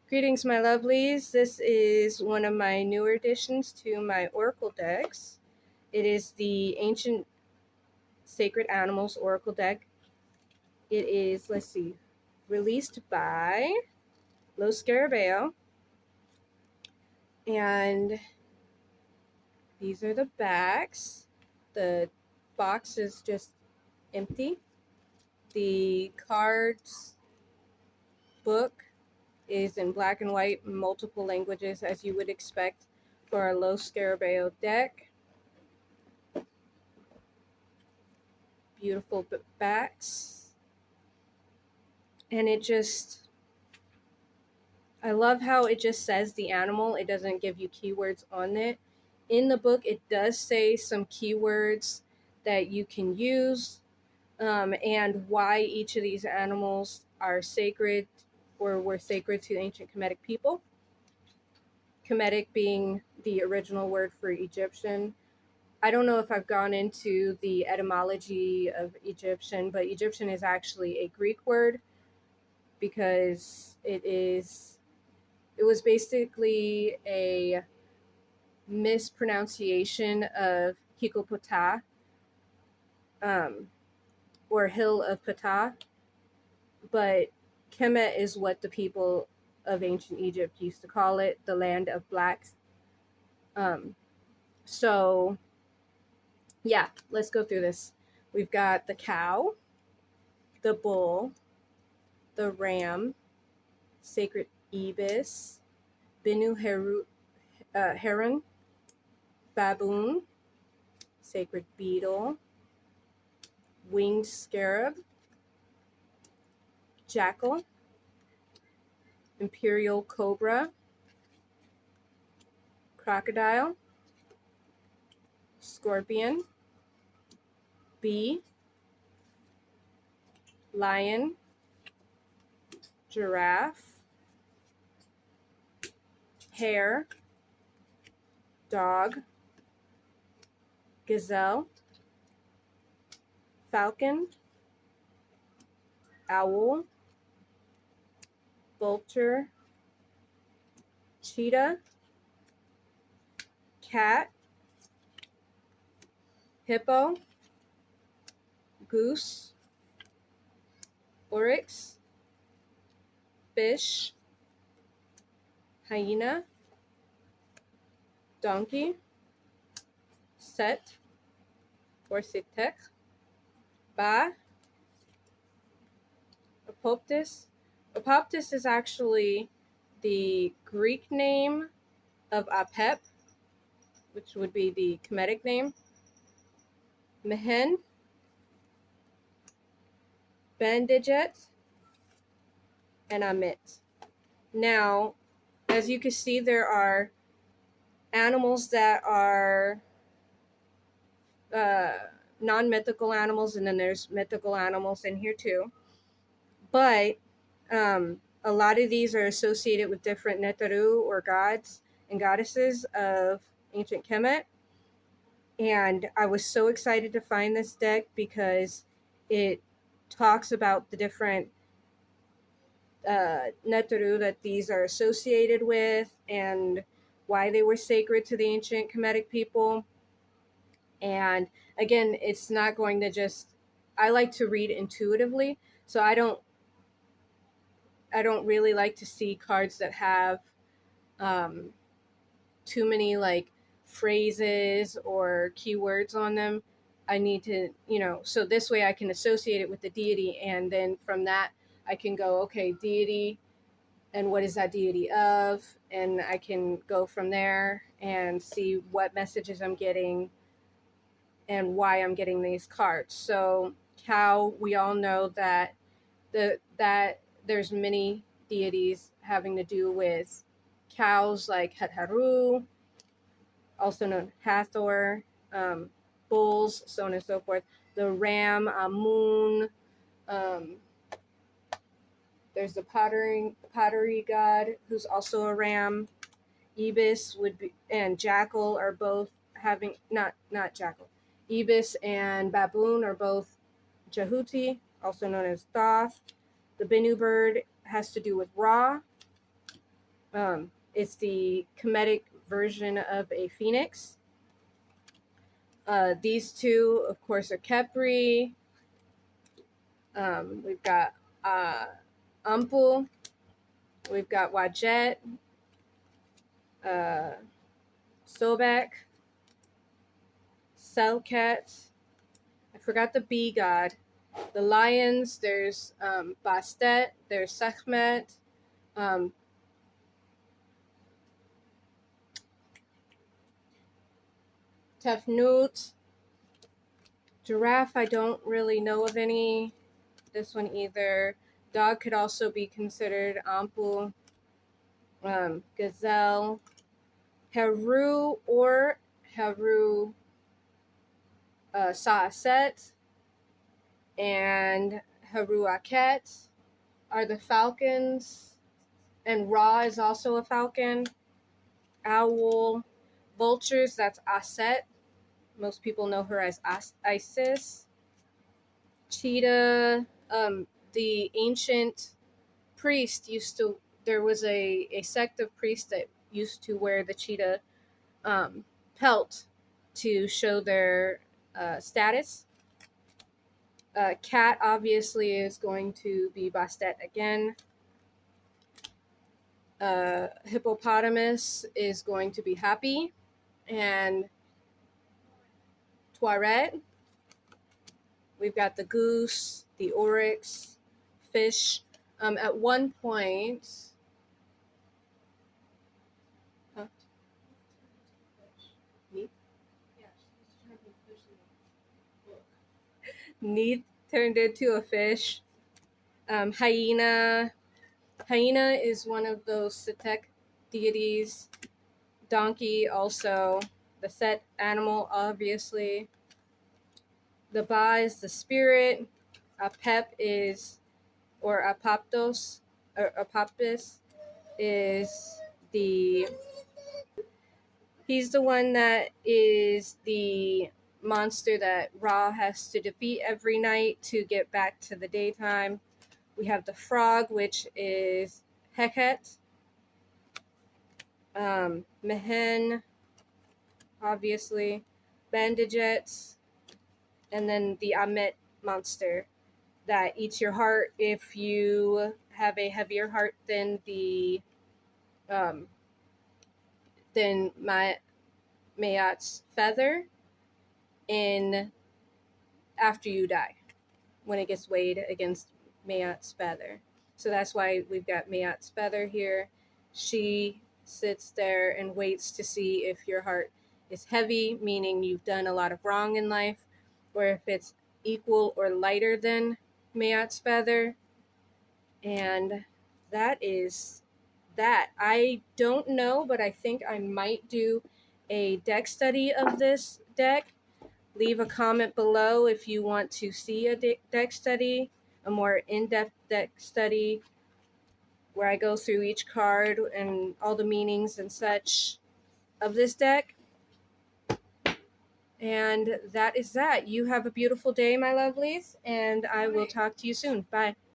Greetings, my lovelies. This is one of my newer additions to my Oracle decks. It is the Ancient Sacred Animals Oracle deck. It is, let's see, released by Los Scarabeo. And these are the backs. The box is just empty. The cards book is in black and white, multiple languages, as you would expect for a Los Scarabeo deck. Beautiful backs. And I love how it just says the animal. It doesn't give you keywords on it. In the book, it does say some keywords that you can use, and why each of these animals are sacred or were sacred to ancient Kemetic people. Kemetic being the original word for Egyptian. I don't know if I've gone into the etymology of Egyptian, but Egyptian is actually a Greek word because it was basically a mispronunciation of Hikopotah, um, or Hill of Ptah, but Kemet is what the people of ancient Egypt used to call it, the land of blacks. Um, so, yeah, let's go through this. We've got the cow, the bull, the ram, sacred ibis, Binu heron, baboon, sacred beetle, winged scarab, jackal, imperial cobra, crocodile, scorpion, bee, lion, giraffe, hare, dog, gazelle, falcon, owl, vulture, cheetah, cat, hippo, goose, oryx, fish, hyena, donkey, set or sitek, ba, apoptis. Apoptis is actually the Greek name of Apep, which would be the Kemetic name, Mehen, Bandijet, and Amit. Now, as you can see, there are animals that are uh, non-mythical animals, and then there's mythical animals in here too. But a lot of these are associated with different Netaru, or gods and goddesses of ancient Kemet. And I was so excited to find this deck because it talks about the different Netaru that these are associated with and why they were sacred to the ancient Kemetic people. And again, it's not going to just, I like to read intuitively, so I don't really like to see cards that have um, too many like phrases or keywords on them. I need to, so this way I can associate it with the deity, and then from that I can go, okay, deity, and what is that deity of, and I can go from there and see what messages I'm getting and why I'm getting these cards. So cow, we all know that that there's many deities having to do with cows, like Hetharu, also known Hathor, bulls, so on and so forth. The ram, Amun. Um, there's the pottery god, who's also a ram. Ibis would be, and jackal are both having, not jackal. Ibis and baboon are both Jehuti, also known as Thoth. The Binu bird has to do with Ra. It's the comedic version of a phoenix. These two, of course, are Khepri. We've got Ampul. We've got Wadjet. Uh, Sobek. Selkat. I forgot the bee god. The lions, there's Bastet. There's Sekhmet. Um, Tefnut. Giraffe, I don't really know of any. This one either. Dog could also be considered Ampul. Gazelle. Heru or Heru Saaset and Haruaket are the falcons, and Ra is also a falcon. Owl, vultures, that's Aset. Most people know her as Isis. Cheetah, the ancient priest there was a sect of priests that used to wear the cheetah pelt to show their status. Cat obviously is going to be Bastet again. Hippopotamus is going to be Happy. And Tuaret. We've got the goose, the oryx, fish. At one point, huh? Neith? Neith turned into a fish. Hyena. Hyena is one of those Setek deities. Donkey also. The Set animal, obviously. The Ba is the spirit. Apep is, or Apoptos, or Apoptis is the, he's the one that is the monster that Ra has to defeat every night to get back to the daytime. We have the frog, which is Heket. Mehen, obviously. Bandagets. And then the Amet monster that eats your heart if you have a heavier heart than the than Mayat's feather in after you die, when it gets weighed against Mayat's feather. So that's why we've got Mayat's feather here. She sits there and waits to see if your heart is heavy, meaning you've done a lot of wrong in life, or if it's equal or lighter than Mayat's feather. And that is that. I don't know, but I think I might do a deck study of this deck. Leave a comment below if you want to see a deck study, a more in-depth deck study where I go through each card and all the meanings and such of this deck. And that is that. You have a beautiful day, my lovelies, and I will talk to you soon. Bye.